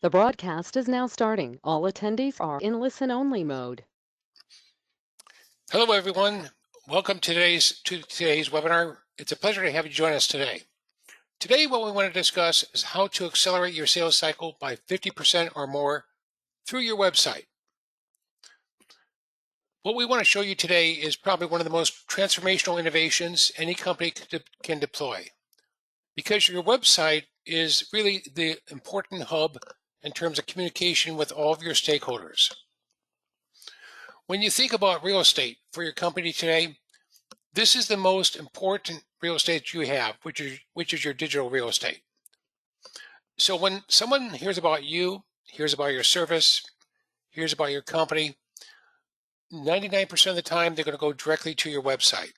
The broadcast is now starting. All attendees are in listen-only mode. Hello, everyone. Welcome to today's webinar. It's a pleasure to have you join us today. Today, what we want to discuss is how to accelerate your sales cycle by 50% or more through your website. What we want to show you today is probably one of the most transformational innovations any company can deploy, because your website is really the important hub in terms of communication with all of your stakeholders. When you think about real estate for your company today, this is the most important real estate you have, which is your digital real estate. So when someone hears about you, hears about your service, hears about your company, 99% of the time they're going to go directly to your website.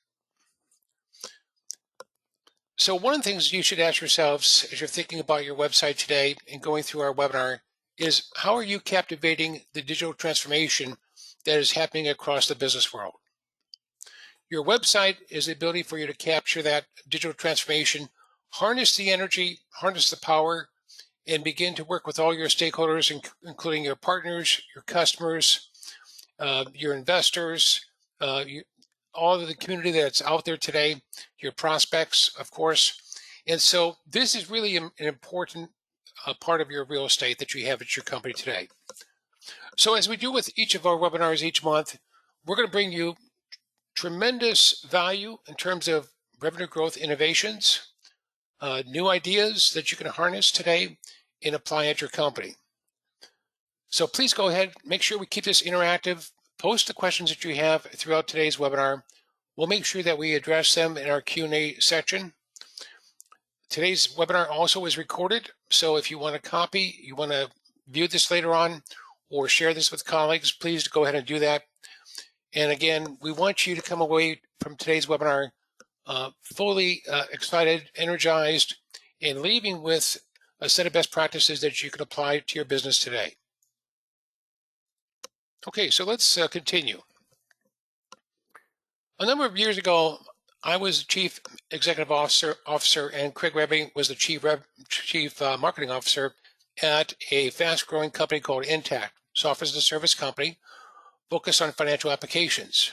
So one of the things you should ask yourselves as you're thinking about your website today and going through our webinar is, how are you captivating the digital transformation that is happening across the business world? Your website is the ability for you to capture that digital transformation, harness the energy, harness the power, and begin to work with all your stakeholders, including your partners, your customers, your investors, all of the community that's out there today, your prospects, of course. And so this is really an important part of your real estate that you have at your company today. So as we do with each of our webinars each month, we're going to bring you tremendous value in terms of revenue growth innovations, new ideas that you can harness today and apply at your company. So please go ahead, make sure we keep this interactive. Post the questions that you have throughout today's webinar. We'll make sure that we address them in our Q&A section. Today's webinar also is recorded, so if you want a copy, you want to view this later on or share this with colleagues, please go ahead and do that. And again, we want you to come away from today's webinar fully excited, energized, and leaving with a set of best practices that you can apply to your business today. Okay, so let's continue. A number of years ago, I was Chief Executive Officer, and Craig Rebbing was the Chief Marketing Officer at a fast-growing company called Intact, software as a service company focused on financial applications.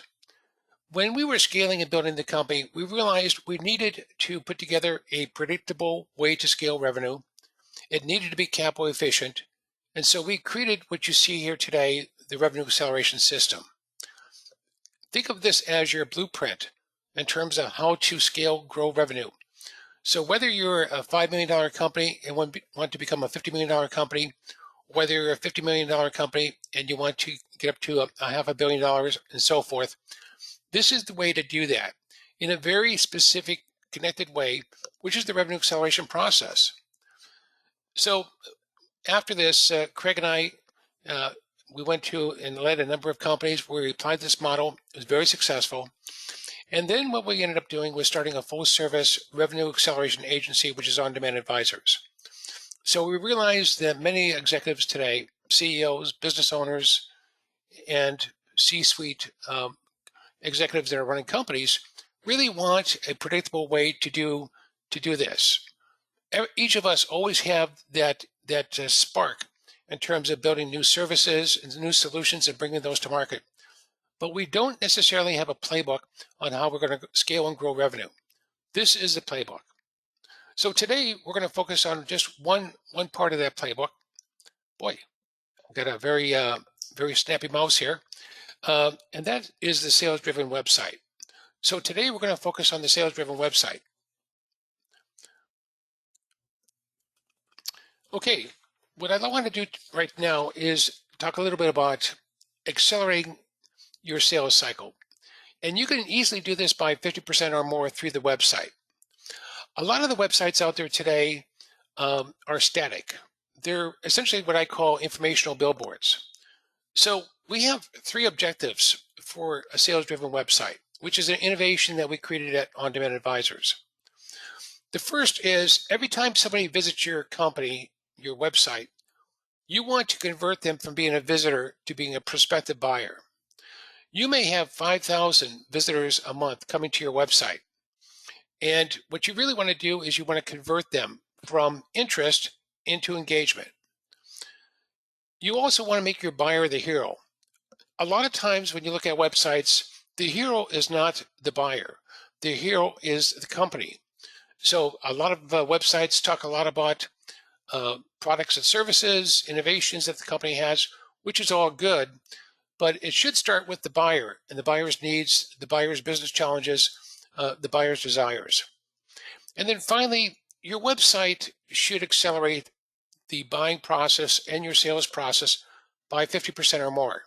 When we were scaling and building the company, we realized we needed to put together a predictable way to scale revenue. It needed to be capital efficient. And so we created what you see here today, the Revenue Acceleration System. Think of this as your blueprint in terms of how to scale, grow revenue. So whether you're a $5 million company and want to become a $50 million company, whether you're a $50 million company and you want to get up to a $500 million and so forth, this is the way to do that in a very specific, connected way, which is the revenue acceleration process. So after this, Craig and I, we went to and led a number of companies where we applied this model. It was very successful. And then what we ended up doing was starting a full-service revenue acceleration agency, which is On Demand Advisors. So we realized that many executives today, CEOs, business owners, and C-suite executives that are running companies, really want a predictable way to do this. Each of us always have that spark in terms of building new services and new solutions and bringing those to market. But we don't necessarily have a playbook on how we're going to scale and grow revenue. This is the playbook. So today we're going to focus on just one part of that playbook. Boy, I've got a very snappy mouse here. And that is the sales-driven website. So today we're going to focus on the sales-driven website. Okay, what I want to do right now is talk a little bit about accelerating your sales cycle. And you can easily do this by 50% or more through the website. A lot of the websites out there today are static. They're essentially what I call informational billboards. So we have three objectives for a sales-driven website, which is an innovation that we created at On Demand Advisors. The first is, every time somebody visits your company, your website, you want to convert them from being a visitor to being a prospective buyer. You may have 5,000 visitors a month coming to your website. And what you really want to do is you want to convert them from interest into engagement. You also want to make your buyer the hero. A lot of times when you look at websites, the hero is not the buyer. The hero is the company. So a lot of websites talk a lot about products and services, innovations that the company has, which is all good, but it should start with the buyer and the buyer's needs, the buyer's business challenges, the buyer's desires. And then finally, your website should accelerate the buying process and your sales process by 50% or more.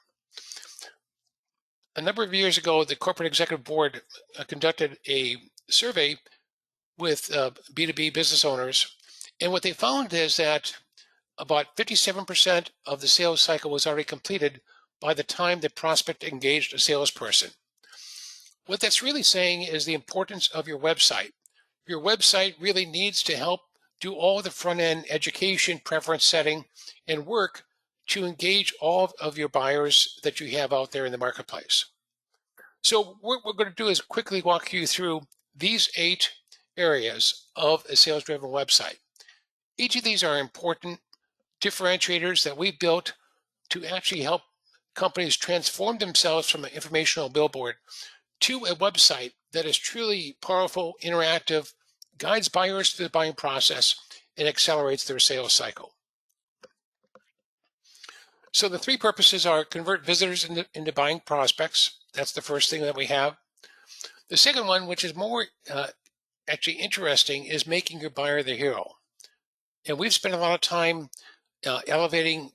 A number of years ago, the Corporate Executive Board conducted a survey with B2B business owners. And what they found is that about 57% of the sales cycle was already completed by the time the prospect engaged a salesperson. What that's really saying is the importance of your website. Your website really needs to help do all the front end education, preference setting, and work to engage all of your buyers that you have out there in the marketplace. So what we're going to do is quickly walk you through these 8 areas of a sales-driven website. Each of these are important differentiators that we built to actually help companies transform themselves from an informational billboard to a website that is truly powerful, interactive, guides buyers through the buying process, and accelerates their sales cycle. So the 3 purposes are convert visitors into buying prospects. That's the first thing that we have. The second one, which is more actually interesting, is making your buyer the hero. And we've spent a lot of time elevating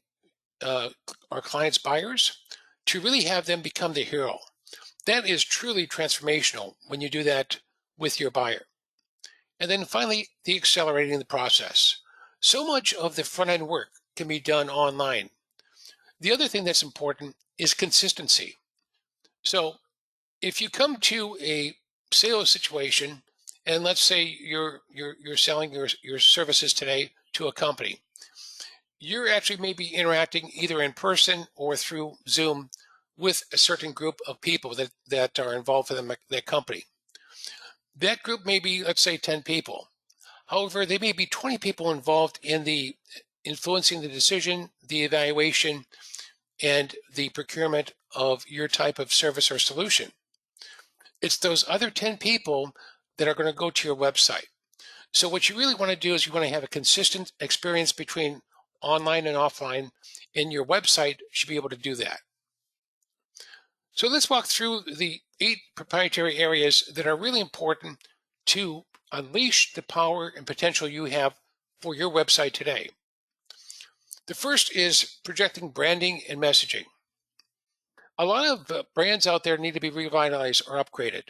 our clients' buyers to really have them become the hero. That is truly transformational when you do that with your buyer. And then finally, the accelerating the process. So much of the front end work can be done online. The other thing that's important is consistency. So if you come to a sales situation, and let's say you're selling your services today to a company, you're actually maybe interacting either in person or through Zoom with a certain group of people that are involved in that company. That group may be, let's say, 10 people. However, there may be 20 people involved in the influencing the decision, the evaluation, and the procurement of your type of service or solution. It's those other 10 people that are going to go to your website. So what you really want to do is you want to have a consistent experience between online and offline, and your website should be able to do that. So let's walk through the 8 proprietary areas that are really important to unleash the power and potential you have for your website today. The first is projecting branding and messaging. A lot of brands out there need to be revitalized or upgraded.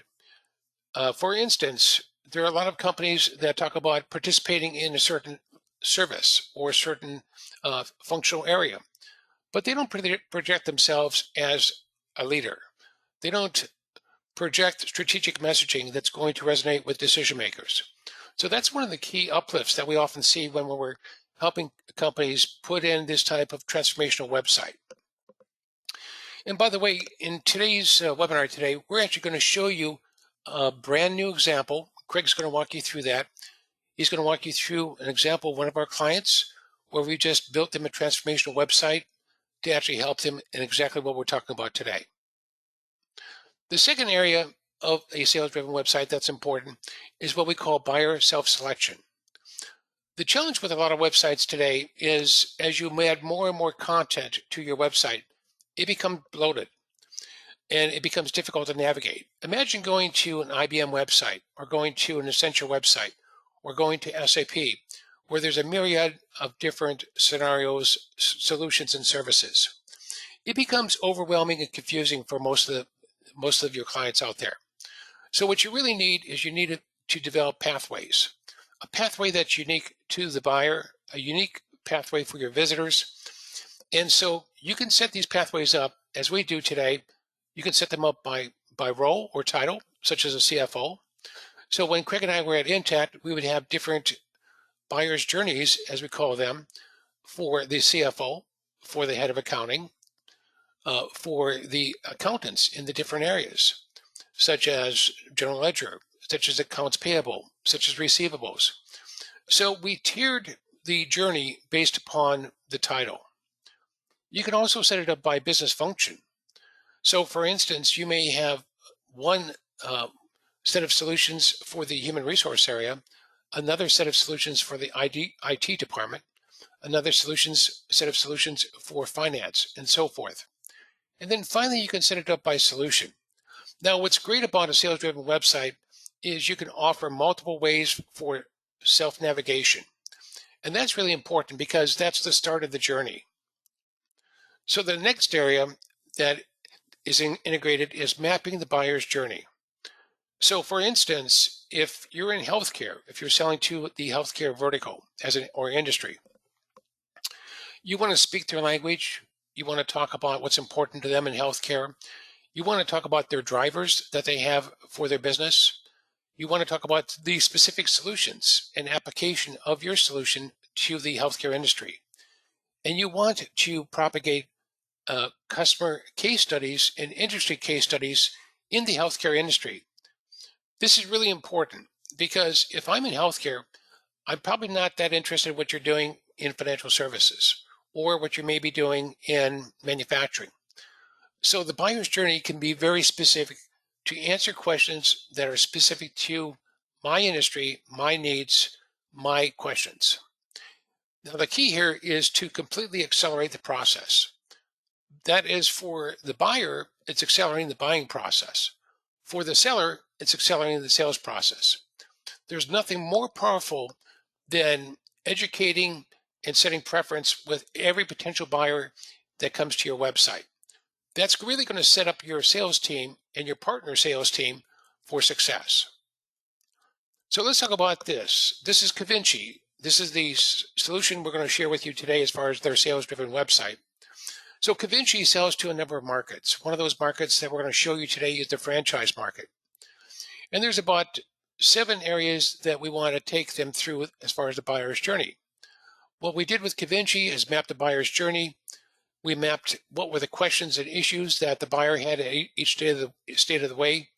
For instance, there are a lot of companies that talk about participating in a certain service or a certain functional area, but they don't project themselves as a leader. They don't project strategic messaging that's going to resonate with decision makers. So that's one of the key uplifts that we often see when we're helping companies put in this type of transformational website. And by the way, in today's webinar today, we're actually going to show you a brand new example. Craig's going to walk you through that. He's going to walk you through an example of one of our clients where we just built them a transformational website to actually help them in exactly what we're talking about today. The second area of a sales-driven website that's important is what we call buyer self-selection. The challenge with a lot of websites today is as you add more and more content to your website, it becomes bloated and it becomes difficult to navigate. Imagine going to an IBM website or going to an Accenture website or going to SAP where there's a myriad of different scenarios, solutions, and services. It becomes overwhelming and confusing for most of your clients out there. So what you really need is you need to develop pathways, a pathway that's unique to the buyer, a unique pathway for your visitors. And so you can set these pathways up as we do today. You can set them up by role or title, such as a CFO. So when Craig and I were at Intact, we would have different buyer's journeys, as we call them, for the CFO, for the head of accounting, for the accountants in the different areas, such as general ledger, such as accounts payable, such as receivables. So we tiered the journey based upon the title. You can also set it up by business function. So for instance, you may have one uh, set of solutions for the human resource area, another set of solutions for the IT department, another set of solutions for finance, and so forth. And then finally, you can set it up by solution. Now, what's great about a sales-driven website is you can offer multiple ways for self-navigation. And that's really important because that's the start of the journey. So the next area that is integrated is mapping the buyer's journey. So for instance, if you're in healthcare, if you're selling to the healthcare vertical or industry, you want to speak their language. You want to talk about what's important to them in healthcare. You want to talk about their drivers that they have for their business. You want to talk about the specific solutions and application of your solution to the healthcare industry. And you want to propagate customer case studies and industry case studies in the healthcare industry. This is really important because if I'm in healthcare, I'm probably not that interested in what you're doing in financial services or what you may be doing in manufacturing. So the buyer's journey can be very specific to answer questions that are specific to my industry, my needs, my questions. Now, the key here is to completely accelerate the process. That is, for the buyer, it's accelerating the buying process. For the seller, it's accelerating the sales process. There's nothing more powerful than educating and setting preference with every potential buyer that comes to your website. That's really going to set up your sales team and your partner sales team for success. So let's talk about this. This is Cavinci. This is the solution we're going to share with you today as far as their sales-driven website. So Cavinci sells to a number of markets. One of those markets that we're going to show you today is the franchise market. And there's about 7 areas that we want to take them through as far as the buyer's journey. What we did with Cavinci is map the buyer's journey. We mapped what were the questions and issues that the buyer had at each state of the way.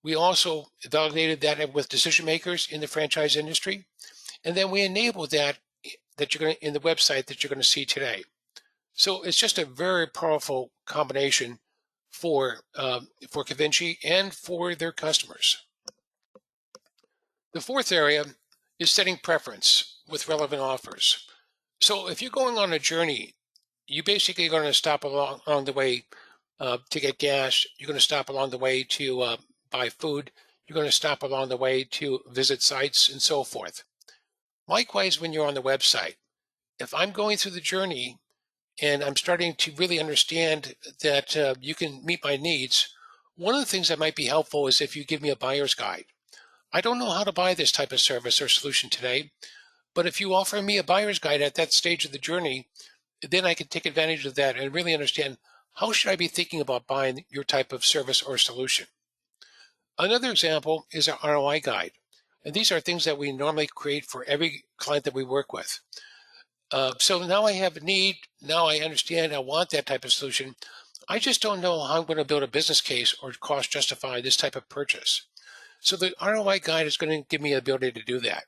We also validated that with decision makers in the franchise industry. And then we enabled that you're going to, in the website that you're going to see today. So it's just a very powerful combination for Cavinci and for their customers. The fourth area is setting preference with relevant offers. So if you're going on a journey, you basically are going to stop along the way to get gas. You're going to stop along the way to buy food. You're going to stop along the way to visit sites and so forth. Likewise, when you're on the website, if I'm going through the journey and I'm starting to really understand that you can meet my needs, one of the things that might be helpful is if you give me a buyer's guide. I don't know how to buy this type of service or solution today, but if you offer me a buyer's guide at that stage of the journey, then I can take advantage of that and really understand how should I be thinking about buying your type of service or solution. Another example is our ROI guide. And these are things that we normally create for every client that we work with. So now I have a need. Now I understand I want that type of solution. I just don't know how I'm going to build a business case or cost justify this type of purchase. So the ROI guide is going to give me the ability to do that.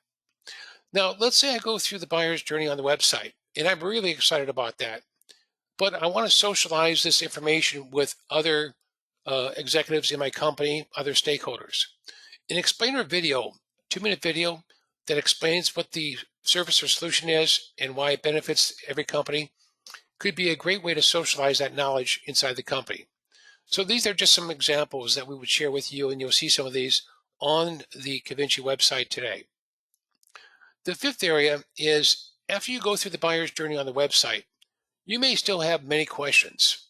Now, let's say I go through the buyer's journey on the website, and I'm really excited about that. But I want to socialize this information with other executives in my company, other stakeholders. An explainer video, 2-minute video that explains what the service or solution is and why it benefits every company could be a great way to socialize that knowledge inside the company. So these are just some examples that we would share with you, and you'll see some of these on the Cavinci website today. The fifth area is after you go through the buyer's journey on the website, you may still have many questions.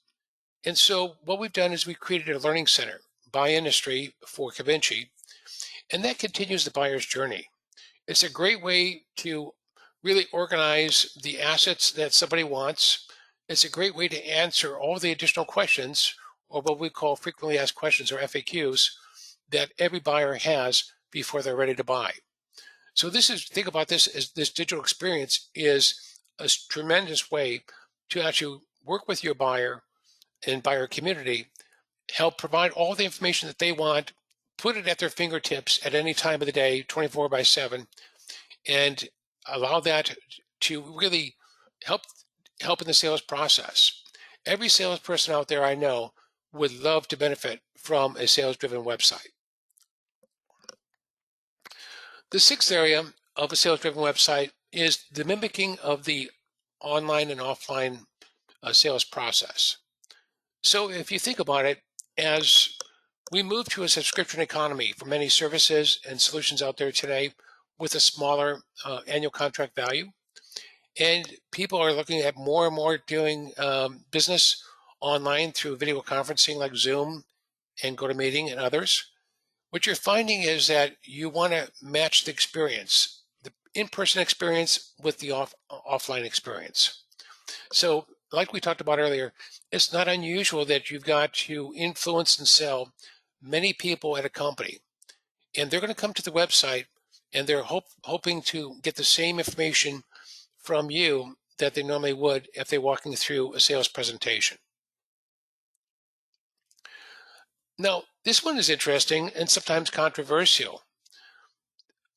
And so what we've done is we've created a learning center by industry for Cavinci, and that continues the buyer's journey. It's a great way to really organize the assets that somebody wants. It's a great way to answer all the additional questions, or what we call frequently asked questions, or FAQs, that every buyer has before they're ready to buy. So think about this as this digital experience is a tremendous way to actually work with your buyer and buyer community, help provide all the information that they want, put it at their fingertips at any time of the day, 24/7, and allow that to really help in the sales process. Every salesperson out there I know would love to benefit from a sales-driven website. The sixth area of a sales-driven website is the mimicking of the online and offline sales process. So if you think about it, as we move to a subscription economy for many services and solutions out there today with a smaller annual contract value, and people are looking at more and more doing business online through video conferencing like Zoom and GoToMeeting and others. What you're finding is that you want to match the experience, the in-person experience with the offline experience. So like we talked about earlier, it's not unusual that you've got to influence and sell many people at a company, and they're going to come to the website and they're hoping to get the same information from you that they normally would if they're walking through a sales presentation. Now, this one is interesting and sometimes controversial.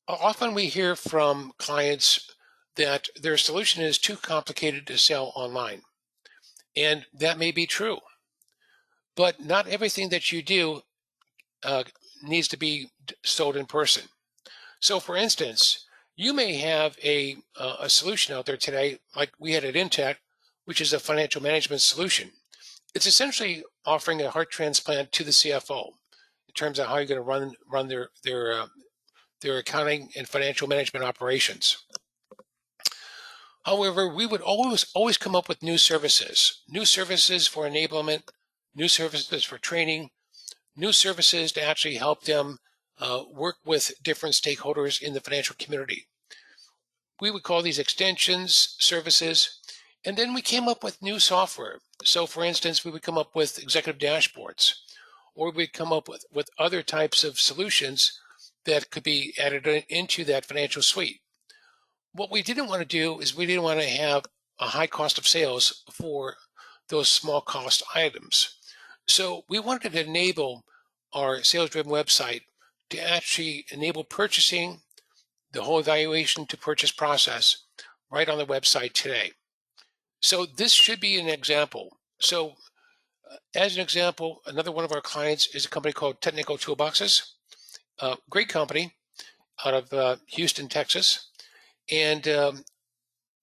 Often we hear from clients that their solution is too complicated to sell online. And that may be true. But not everything that you do needs to be sold in person. So for instance, you may have a solution out there today, like we had at Intech, which is a financial management solution. It's essentially offering a heart transplant to the CFO in terms of how you're going to run their accounting and financial management operations. However, we would always come up with new services for enablement, new services for training, new services to actually help them work with different stakeholders in the financial community. We would call these extensions, services, and then we came up with new software. So for instance, we would come up with executive dashboards, or we'd come up with other types of solutions that could be added into that financial suite. What we didn't want to do is we didn't want to have a high cost of sales for those small cost items. So we wanted to enable our sales-driven website to actually enable purchasing, the whole evaluation to purchase process right on the website today. So this should be an example. So as an example, another one of our clients is a company called Technical Toolboxes, a great company out of Houston, Texas. And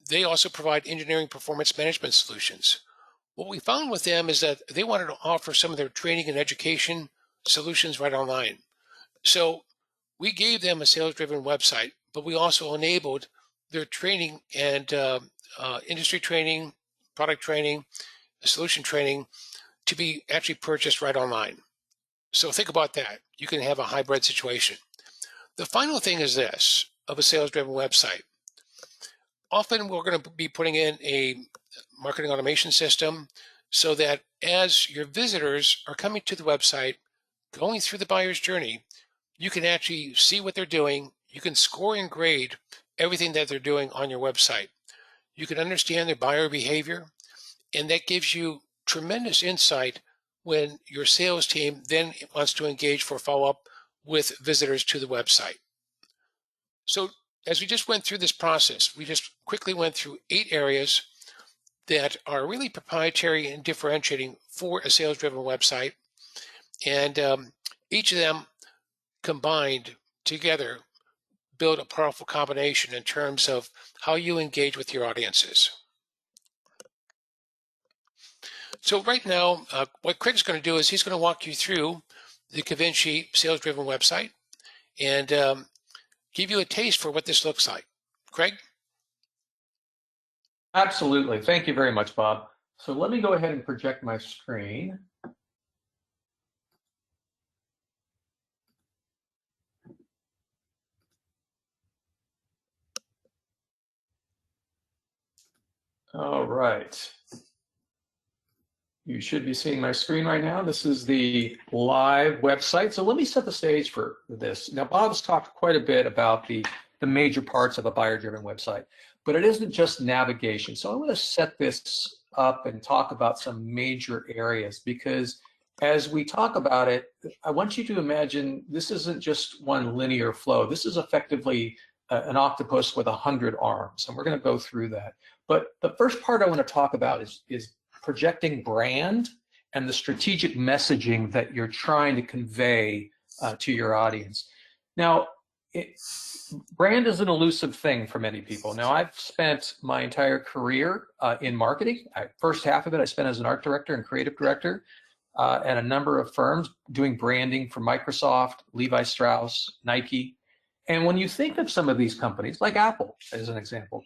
they also provide engineering performance management solutions. What we found with them is that they wanted to offer some of their training and education solutions right online. So we gave them a sales-driven website, but we also enabled their training and industry training, product training, solution training to be actually purchased right online. So think about that. You can have a hybrid situation. The final thing is this of a sales-driven website. Often we're going to be putting in a marketing automation system so that as your visitors are coming to the website, going through the buyer's journey, you can actually see what they're doing. You can score and grade everything that they're doing on your website. You can understand their buyer behavior, and that gives you tremendous insight when your sales team then wants to engage for follow-up with visitors to the website. So as we just went through this process, we just quickly went through 8 areas that are really proprietary and differentiating for a sales-driven website. And each of them combined together build a powerful combination in terms of how you engage with your audiences. So right now, what Craig's going to do is he's going to walk you through the Cavinci sales-driven website and give you a taste for what this looks like. Craig? Absolutely. Thank you very much, Bob. So let me go ahead and project my screen. All right. You should be seeing my screen right now. This is the live website. So let me set the stage for this. Now, Bob's talked quite a bit about the major parts of a buyer-driven website, but it isn't just navigation. So I want to set this up and talk about some major areas, because as we talk about it, I want you to imagine this isn't just one linear flow. This is effectively an octopus with 100 arms, and we're going to go through that. But the first part I want to talk about is projecting brand and the strategic messaging that you're trying to convey to your audience. Now, brand is an elusive thing for many people. Now, I've spent my entire career in marketing. First half of it I spent as an art director and creative director at a number of firms doing branding for Microsoft, Levi Strauss, Nike. And when you think of some of these companies, like Apple as an example,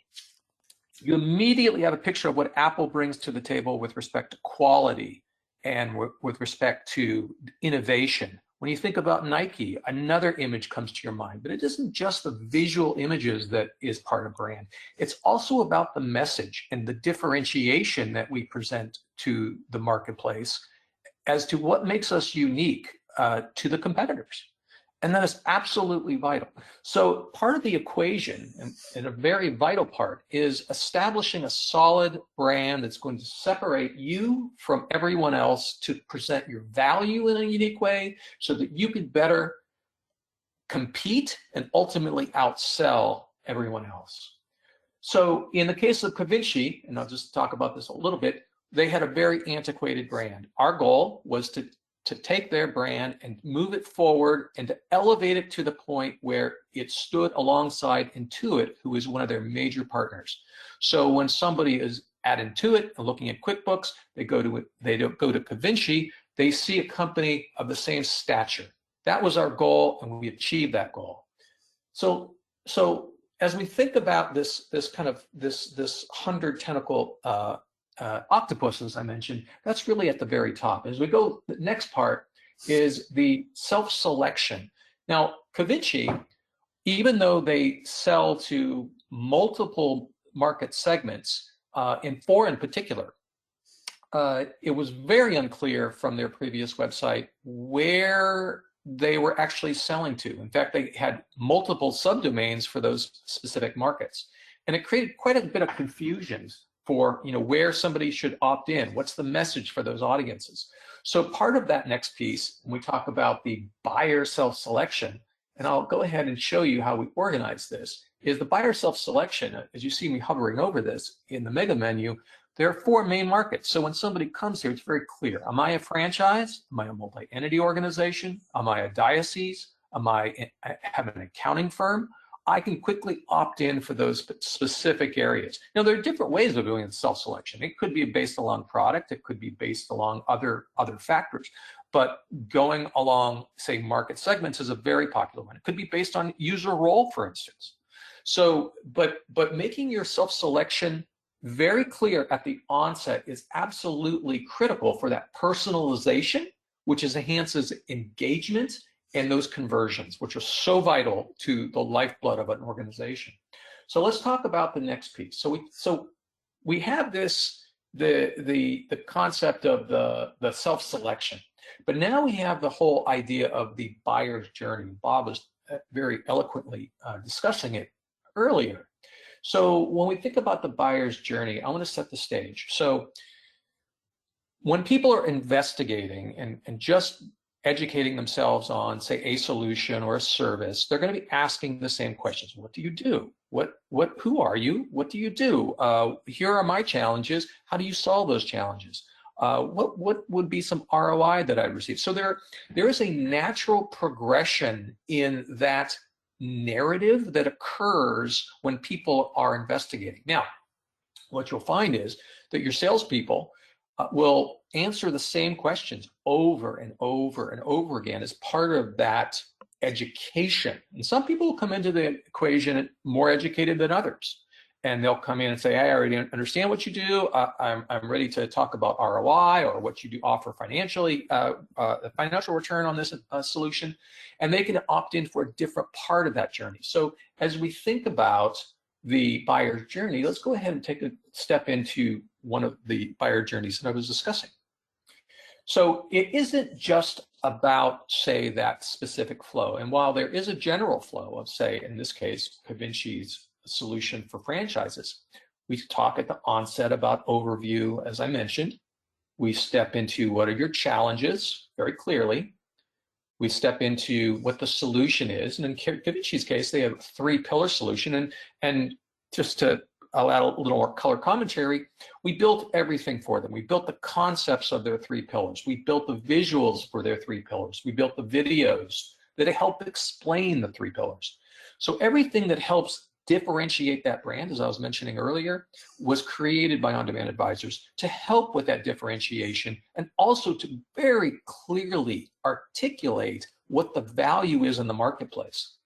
you immediately have a picture of what Apple brings to the table with respect to quality and with respect to innovation. When you think about Nike, another image comes to your mind, but it isn't just the visual images that is part of brand. It's also about the message and the differentiation that we present to the marketplace as to what makes us unique to the competitors. And that is absolutely vital. So part of the equation, and a very vital part, is establishing a solid brand that's going to separate you from everyone else to present your value in a unique way so that you can better compete and ultimately outsell everyone else. So in the case of Cavinci, and I'll just talk about this a little bit, they had a very antiquated brand. Our goal was to take their brand and move it forward and to elevate it to the point where it stood alongside Intuit, who is one of their major partners. So when somebody is at Intuit and looking at QuickBooks, they don't go to Cavinci, they see a company of the same stature. That was our goal, and we achieved that goal. So as we think about this 100 tentacle octopus, as I mentioned, that's really at the very top. As we go, the next part is the self-selection. Now, Cavinci, even though they sell to multiple market segments, in four in particular, it was very unclear from their previous website where they were actually selling to. In fact, they had multiple subdomains for those specific markets. And it created quite a bit of confusion for where somebody should opt in. What's the message for those audiences? So part of that next piece, when we talk about the buyer self-selection, and I'll go ahead and show you how we organize this, is the buyer self-selection. As you see me hovering over this in the mega menu, there are four main markets. So when somebody comes here, it's very clear. Am I a franchise? Am I a multi-entity organization? Am I a diocese? Am I have an accounting firm? I can quickly opt in for those specific areas. Now, there are different ways of doing self-selection. It could be based along product. It could be based along other factors. But going along, say, market segments is a very popular one. It could be based on user role, for instance. So, but making your self-selection very clear at the onset is absolutely critical for that personalization, which enhances engagement and those conversions, which are so vital to the lifeblood of an organization. So let's talk about the next piece. So we have the concept of the self-selection, but now we have the whole idea of the buyer's journey. Bob was very eloquently discussing it earlier. So when we think about the buyer's journey, I want to set the stage. So when people are investigating and just educating themselves on, say, a solution or a service, they're going to be asking the same questions. What do you do? Who are you? What do you do? Here are my challenges. How do you solve those challenges? What would be some ROI that I'd receive? So there is a natural progression in that narrative that occurs when people are investigating. Now, what you'll find is that your salespeople will answer the same questions over and over and over again as part of that education. And some people will come into the equation more educated than others. And they'll come in and say, I already understand what you do. I'm ready to talk about ROI or what you do offer financially, the financial return on this solution. And they can opt in for a different part of that journey. So as we think about the buyer's journey, let's go ahead and take a step into one of the buyer journeys that I was discussing. So it isn't just about, say, that specific flow. And while there is a general flow of, say, in this case, Cavinci's solution for franchises, we talk at the onset about overview, as I mentioned. We step into what are your challenges very clearly. We step into what the solution is. And in Cavinci's case, they have a 3-pillar solution. And just to I'll add a little more color commentary. We built everything for them. We built the concepts of their 3 pillars. We built the visuals for their 3 pillars. We built the videos that help explain the 3 pillars. So everything that helps differentiate that brand, as I was mentioning earlier, was created by On-Demand Advisors to help with that differentiation and also to very clearly articulate what the value is in the marketplace.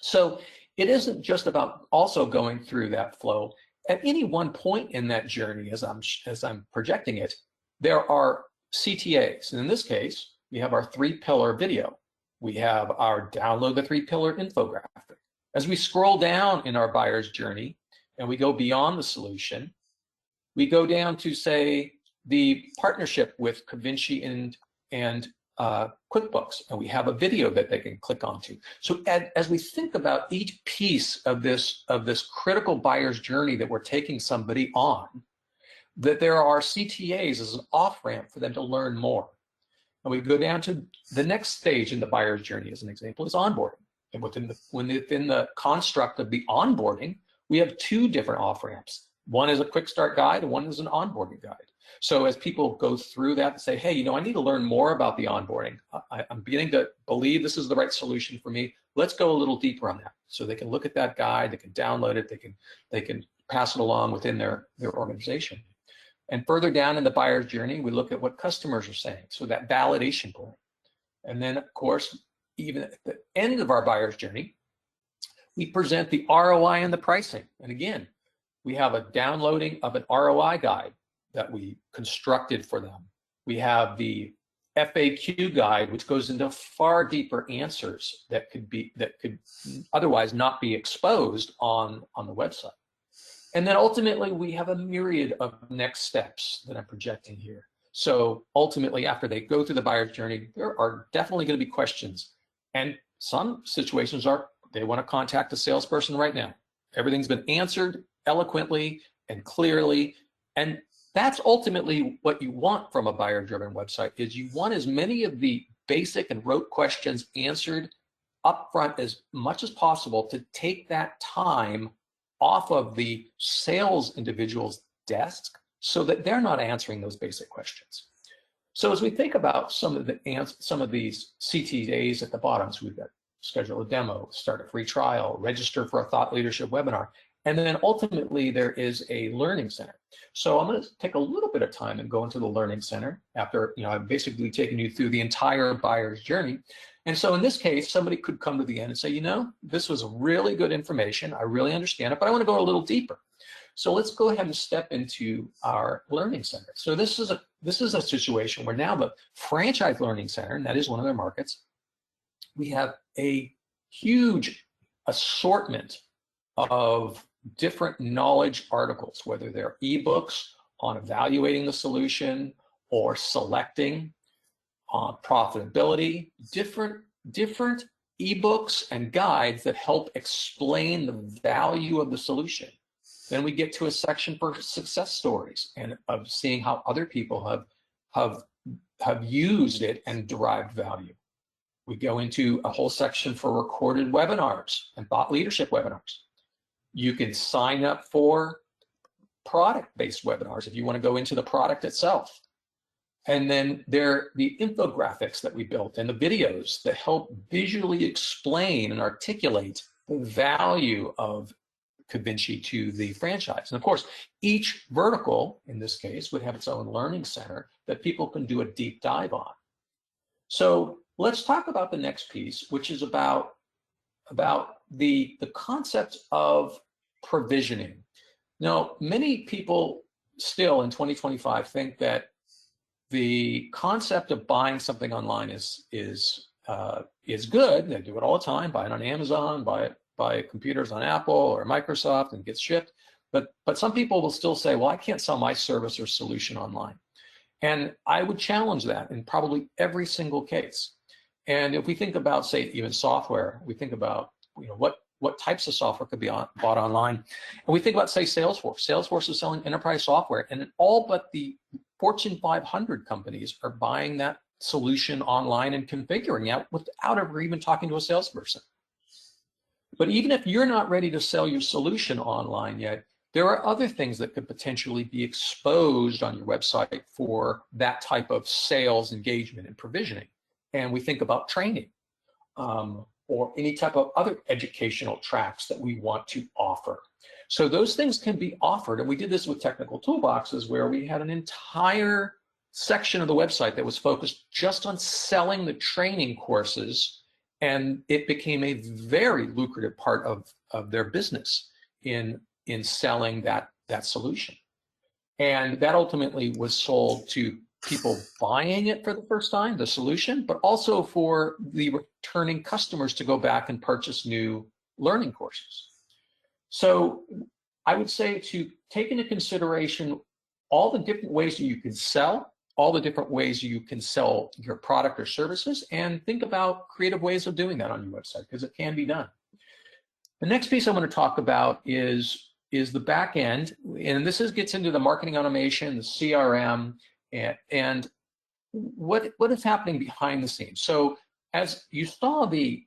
So it isn't just about also going through that flow. At any one point in that journey, as I'm projecting it, there are CTAs. And in this case, we have our 3-pillar video. We have our download the 3-pillar infographic. As we scroll down in our buyer's journey and we go beyond the solution, we go down to, say, the partnership with Covinci and QuickBooks, and we have a video that they can click onto. So as we think about each piece of this critical buyer's journey that we're taking somebody on, that there are CTAs as an off-ramp for them to learn more. And we go down to the next stage in the buyer's journey, as an example, is onboarding. And within the construct of the onboarding, we have 2 different off-ramps. One is a quick start guide, and one is an onboarding guide. So as people go through that and say, hey, you know, I need to learn more about the onboarding. I'm beginning to believe this is the right solution for me. Let's go a little deeper on that. So they can look at that guide, they can download it, they can pass it along within their organization. And further down in the buyer's journey, we look at what customers are saying. So that validation point. And then, of course, even at the end of our buyer's journey, we present the ROI and the pricing. And again, we have a downloading of an ROI guide that we constructed for them. We have the FAQ guide, which goes into far deeper answers that could otherwise not be exposed on the website. And then ultimately, we have a myriad of next steps that I'm projecting here. So ultimately, after they go through the buyer's journey, there are definitely going to be questions. And some situations are, they want to contact a salesperson right now. Everything's been answered eloquently and clearly. And that's ultimately what you want from a buyer-driven website, is you want as many of the basic and rote questions answered upfront as much as possible to take that time off of the sales individual's desk so that they're not answering those basic questions. So as we think about some of these CTAs at the bottom, so we've got schedule a demo, start a free trial, register for a thought leadership webinar, and then ultimately there is a learning center. So I'm going to take a little bit of time and go into the learning center after, you know, I've basically taken you through the entire buyer's journey. And so in this case, somebody could come to the end and say, you know, this was really good information. I really understand it, but I want to go a little deeper. So let's go ahead and step into our learning center. So this is a situation where now the franchise learning center, and that is one of their markets, we have a huge assortment of different knowledge articles, whether they're ebooks on evaluating the solution or selecting on profitability, different ebooks and guides that help explain the value of the solution. Then we get to a section for success stories and of seeing how other people have used it and derived value. We go into a whole section for recorded webinars and thought leadership webinars. You can sign up for product-based webinars if you want to go into the product itself. And then there are the infographics that we built and the videos that help visually explain and articulate the value of Covinci to the franchise. And of course, each vertical, in this case, would have its own learning center that people can do a deep dive on. So let's talk about the next piece, which is about the concept of provisioning. Now, many people still in 2025 think that the concept of buying something online is good. They do it all the time. Buy it on Amazon, buy computers on Apple or Microsoft and get shipped. But some people will still say, well, I can't sell my service or solution online. And I would challenge that in probably every single case. And if we think about, say, even software, we think about, you know, what types of software could be bought online. And we think about, say, Salesforce. Salesforce is selling enterprise software, and all but the Fortune 500 companies are buying that solution online and configuring it without ever even talking to a salesperson. But even if you're not ready to sell your solution online yet, there are other things that could potentially be exposed on your website for that type of sales engagement and provisioning. And we think about training or any type of other educational tracks that we want to offer. So those things can be offered. And we did this with technical toolboxes where we had an entire section of the website that was focused just on selling the training courses. And it became a very lucrative part of their business in selling that solution. And that ultimately was sold to people buying it for the first time, the solution, but also for the returning customers to go back and purchase new learning courses. So I would say to take into consideration all the different ways that you can sell, all the different ways you can sell your product or services, and think about creative ways of doing that on your website, because it can be done. The next piece I want to talk about is the back end, and this gets into the marketing automation, the CRM, and what is happening behind the scenes. So as you saw the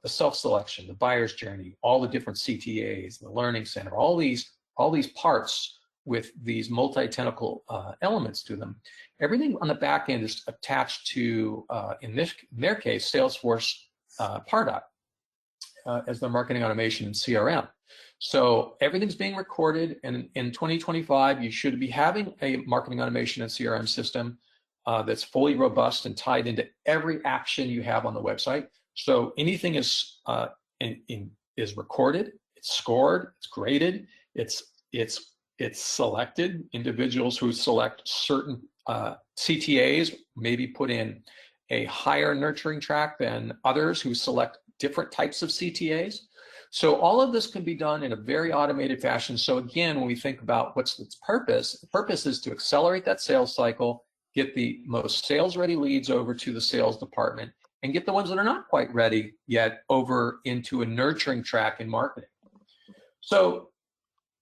self-selection, the buyer's journey, all the different CTAs, the learning center, all these parts with these multi-tentacle elements to them, everything on the back end is attached to, in their case, Salesforce Pardot as their marketing automation and CRM. So everything's being recorded, and in 2025, you should be having a marketing automation and CRM system that's fully robust and tied into every action you have on the website. So anything is recorded, it's scored, it's graded, it's selected. Individuals who select certain CTAs maybe put in a higher nurturing track than others who select different types of CTAs. So all of this can be done in a very automated fashion. So again, when we think about what's its purpose, the purpose is to accelerate that sales cycle, get the most sales-ready leads over to the sales department, and get the ones that are not quite ready yet over into a nurturing track in marketing. So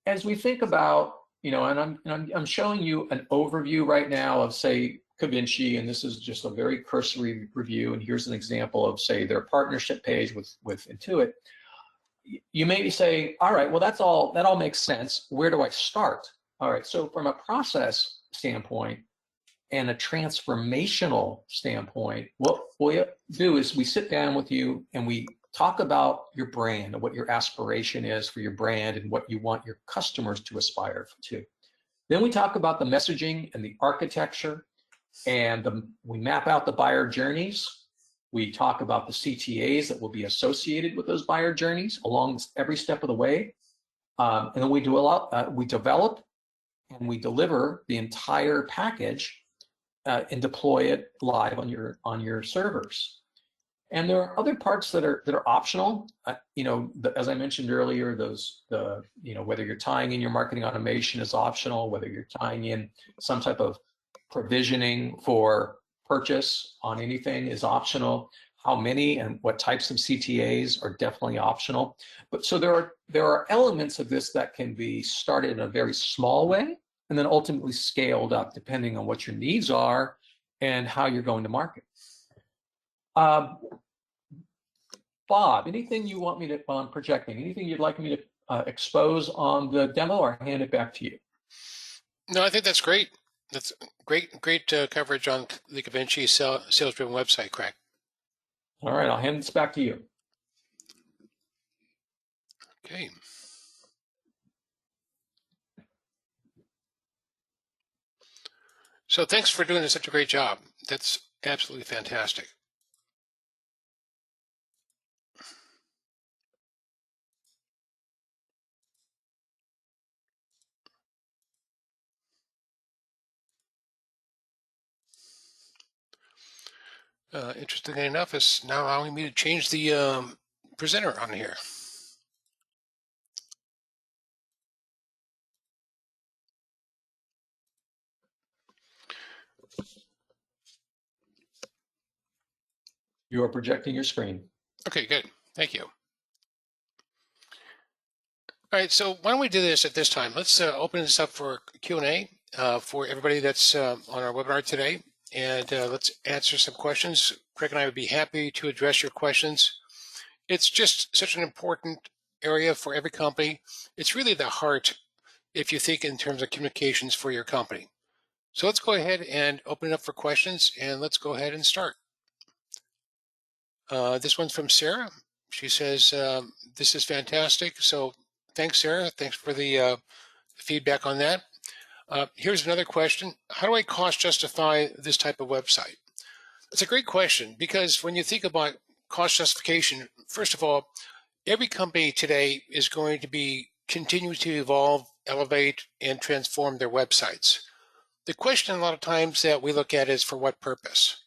as we think about, and I'm showing you an overview right now of, say, Cavinci, and this is just a very cursory review, and here's an example of, say, their partnership page with Intuit. You maybe say, all right, well, that all makes sense. Where do I start? All right, so from a process standpoint and a transformational standpoint, what we do is we sit down with you and we talk about your brand and what your aspiration is for your brand and what you want your customers to aspire to. Then we talk about the messaging and the architecture, and we map out the buyer journeys. We talk about the CTAs that will be associated with those buyer journeys along every step of the way. And then we develop and we deliver the entire package and deploy it live on your servers. And there are other parts that are optional. As I mentioned earlier, whether you're tying in your marketing automation is optional, whether you're tying in some type of provisioning for purchase on anything is optional. How many and what types of CTAs are definitely optional. But so there are elements of this that can be started in a very small way and then ultimately scaled up depending on what your needs are and how you're going to market. Bob, anything you want me to, while I'm projecting, anything you'd like me to expose on the demo, or hand it back to you? No, I think that's great. That's great coverage on the Cavinci sales-driven website, Craig. All right, I'll hand this back to you. Okay. So thanks for doing such a great job. That's absolutely fantastic. Interestingly enough, it's now allowing me to change the presenter on here. You are projecting your screen. Okay, good. Thank you. All right, so why don't we do this at this time? Let's open this up for Q&A for everybody that's on our webinar today. And let's answer some questions. Craig and I would be happy to address your questions. It's just such an important area for every company. It's really the heart if you think in terms of communications for your company. So let's go ahead and open it up for questions, and let's go ahead and start. This one's from Sarah. She says, this is fantastic. So thanks, Sarah. Thanks for the feedback on that. Here's another question. How do I cost justify this type of website? It's a great question, because when you think about cost justification, first of all, every company today is going to be continue to evolve, elevate, and transform their websites. The question a lot of times that we look at is for what purpose?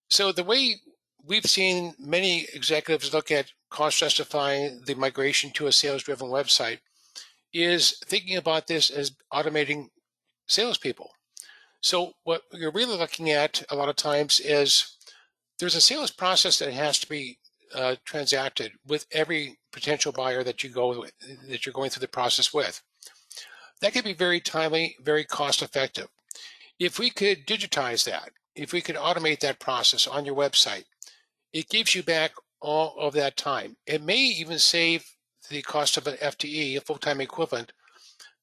So the way we've seen many executives look at cost justifying the migration to a sales-driven website is thinking about this as automating salespeople. So what you're really looking at a lot of times is there's a sales process that has to be transacted with every potential buyer that you're going through the process with. That can be very timely, very cost effective. If we could digitize that, if we could automate that process on your website, it gives you back all of that time. It may even save the cost of an FTE, a full-time equivalent,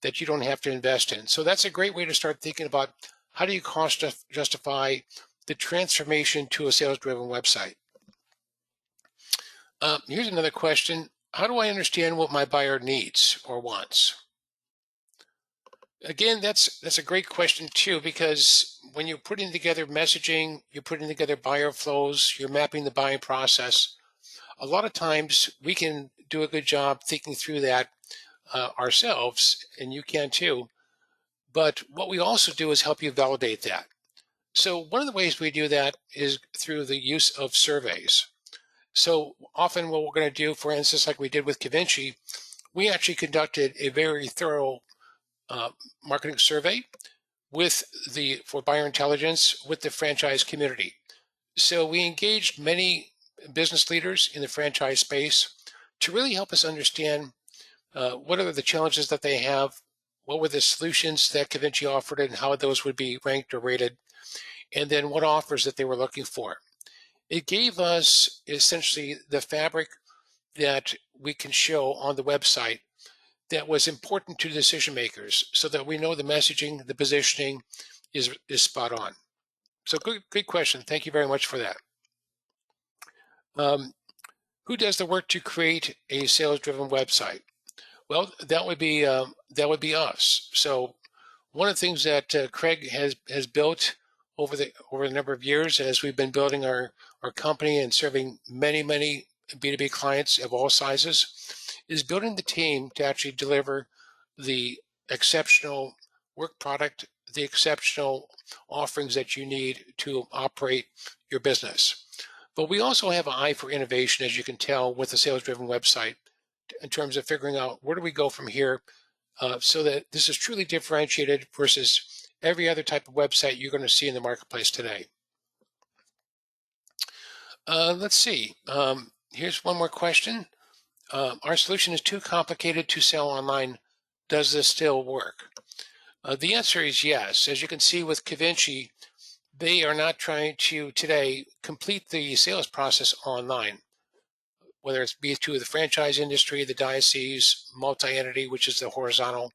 that you don't have to invest in. So that's a great way to start thinking about how do you cost justify the transformation to a sales-driven website. Here's another question. How do I understand what my buyer needs or wants? Again, that's a great question too, because when you're putting together messaging, you're putting together buyer flows, you're mapping the buying process, a lot of times we can do a good job thinking through that ourselves, and you can too. But what we also do is help you validate that. So one of the ways we do that is through the use of surveys. So often what we're going to do, for instance, like we did with Cavinci, we actually conducted a very thorough marketing survey for buyer intelligence with the franchise community. So we engaged many business leaders in the franchise space to really help us understand what are the challenges that they have, what were the solutions that Cavinci offered and how those would be ranked or rated, and then what offers that they were looking for. It gave us essentially the fabric that we can show on the website that was important to decision makers so that we know the messaging, the positioning is spot on. So good question. Thank you very much for that. Who does the work to create a sales-driven website? Well, that would be us. So one of the things that Craig has built over a number of years as we've been building our company and serving many B2B clients of all sizes is building the team to actually deliver the exceptional work product, the exceptional offerings that you need to operate your business. But we also have an eye for innovation, as you can tell, with a sales-driven website in terms of figuring out where do we go from here so that this is truly differentiated versus every other type of website you're going to see in the marketplace today. Let's see. Here's one more question. Our solution is too complicated to sell online. Does this still work? The answer is yes. As you can see with Cavinci, they are not trying to today complete the sales process online, whether it's be to the franchise industry, the diocese, multi-entity, which is the horizontal,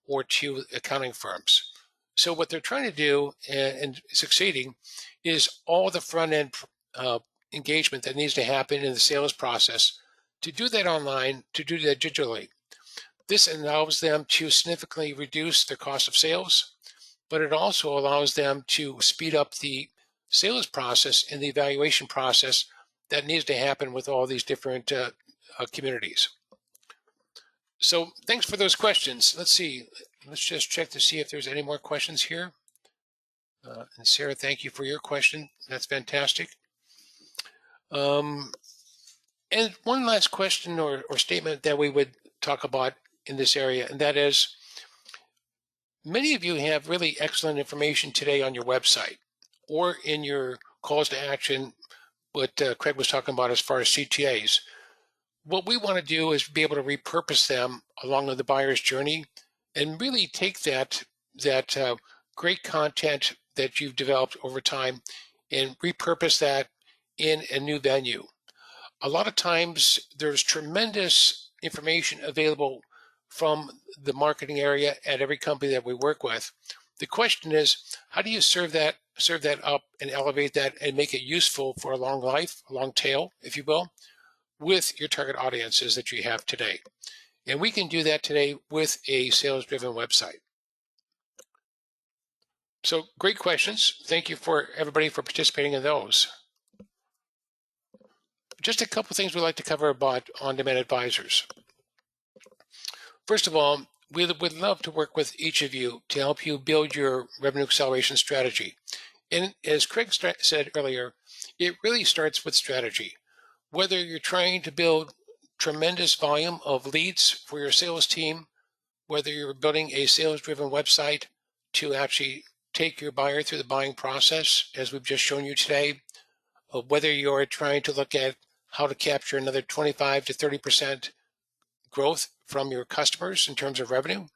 or to accounting firms. So what they're trying to do and succeeding is all the front end engagement that needs to happen in the sales process to do that online, to do that digitally. This allows them to significantly reduce their cost of sales, but it also allows them to speed up the sales process and the evaluation process that needs to happen with all these different communities. So thanks for those questions. Let's see. Let's just check to see if there's any more questions here. And Sarah, thank you for your question. That's fantastic. And one last question or statement that we would talk about in this area, and that is, many of you have really excellent information today on your website or in your calls to action, what Craig was talking about as far as CTAs. What we want to do is be able to repurpose them along the buyer's journey and really take that great content that you've developed over time and repurpose that in a new venue. A lot of times there's tremendous information available from the marketing area at every company that we work with. The question is, how do you serve that up and elevate that and make it useful for a long life, a long tail, if you will, with your target audiences that you have today? And we can do that today with a sales-driven website. So great questions. Thank you for everybody for participating in those. Just a couple things we'd like to cover about on-demand advisors. First of all, we would love to work with each of you to help you build your revenue acceleration strategy. And as Craig said earlier, it really starts with strategy. Whether you're trying to build tremendous volume of leads for your sales team, whether you're building a sales-driven website to actually take your buyer through the buying process, as we've just shown you today, whether you're trying to look at how to capture another 25 to 30% growth from your customers in terms of revenue,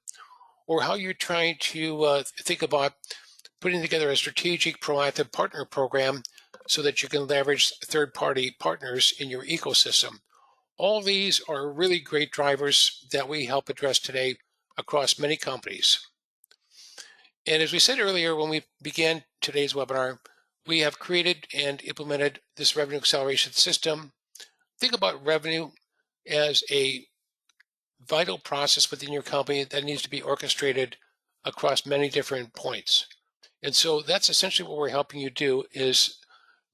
or how you're trying to think about putting together a strategic proactive partner program so that you can leverage third-party partners in your ecosystem. All these are really great drivers that we help address today across many companies. And as we said earlier, when we began today's webinar, we have created and implemented this revenue acceleration system. Think about revenue as a vital process within your company that needs to be orchestrated across many different points. And so that's essentially what we're helping you do, is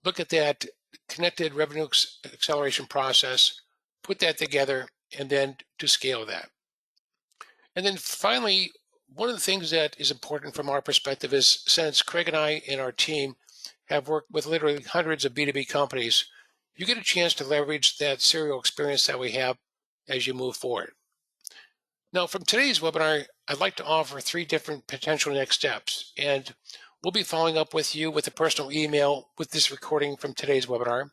look at that connected revenue acceleration process, put that together, and then to scale that. And then finally, one of the things that is important from our perspective is, since Craig and I and our team have worked with literally hundreds of B2B companies, you get a chance to leverage that serial experience that we have as you move forward. Now, from today's webinar, I'd like to offer 3 different potential next steps, and we'll be following up with you with a personal email with this recording from today's webinar.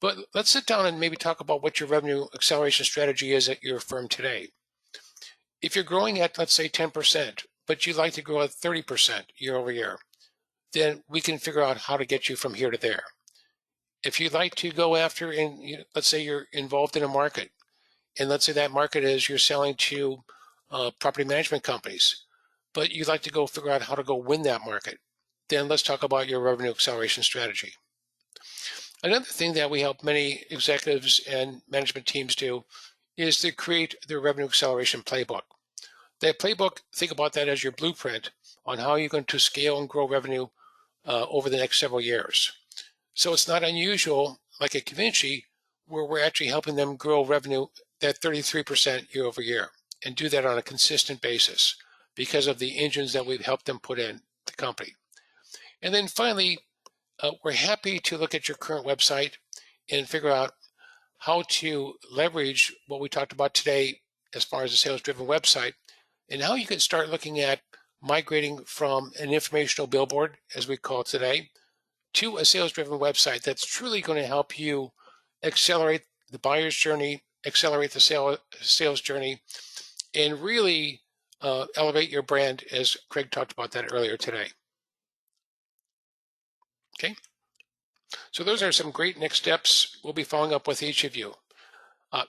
But let's sit down and maybe talk about what your revenue acceleration strategy is at your firm today. If you're growing at, let's say, 10%, but you'd like to grow at 30% year over year, then we can figure out how to get you from here to there. If you'd like to go after, and let's say you're involved in a market, and let's say that market is you're selling to property management companies, but you'd like to go figure out how to go win that market, then let's talk about your revenue acceleration strategy. Another thing that we help many executives and management teams do is to create their revenue acceleration playbook. That playbook, think about that as your blueprint on how you're going to scale and grow revenue over the next several years. So it's not unusual, like at Convinci, where we're actually helping them grow revenue at 33% year over year, and do that on a consistent basis because of the engines that we've helped them put in the company. And then finally, we're happy to look at your current website and figure out how to leverage what we talked about today as far as a sales-driven website, and how you can start looking at migrating from an informational billboard, as we call it today, to a sales-driven website that's truly going to help you accelerate the buyer's journey, accelerate the sales journey, and really elevate your brand, as Craig talked about that earlier today. Okay, so those are some great next steps. We'll be following up with each of you.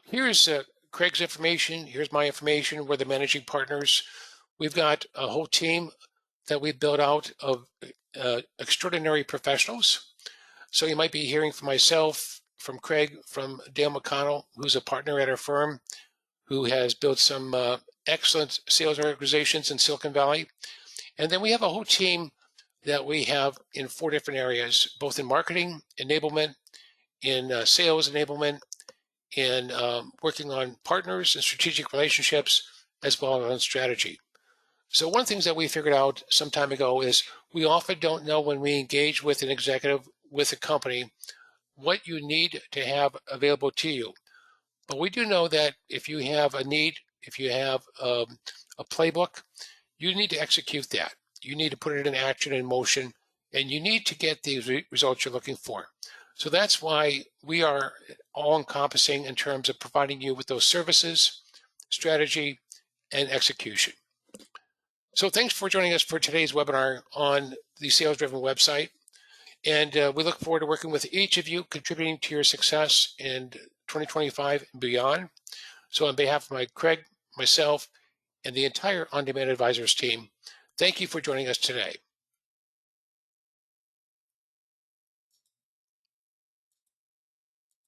Here's Craig's information. Here's my information. We're the managing partners. We've got a whole team that we've built out of extraordinary professionals. So you might be hearing from myself, from Craig, from Dale McConnell, who's a partner at our firm, who has built some excellent sales organizations in Silicon Valley. And then we have a whole team that we have in 4 different areas, both in marketing, enablement, in sales enablement, in working on partners and strategic relationships, as well as on strategy. So one of the things that we figured out some time ago is we often don't know, when we engage with an executive, with a company, what you need to have available to you. But we do know that if you have a need, if you have a playbook, you need to execute that. You need to put it in action, in motion, and you need to get the results you're looking for. So that's why we are all-encompassing in terms of providing you with those services, strategy, and execution. So thanks for joining us for today's webinar on the Sales-Driven website. And we look forward to working with each of you, contributing to your success in 2025 and beyond. So on behalf of Craig, myself, and the entire On Demand Advisors team, thank you for joining us today.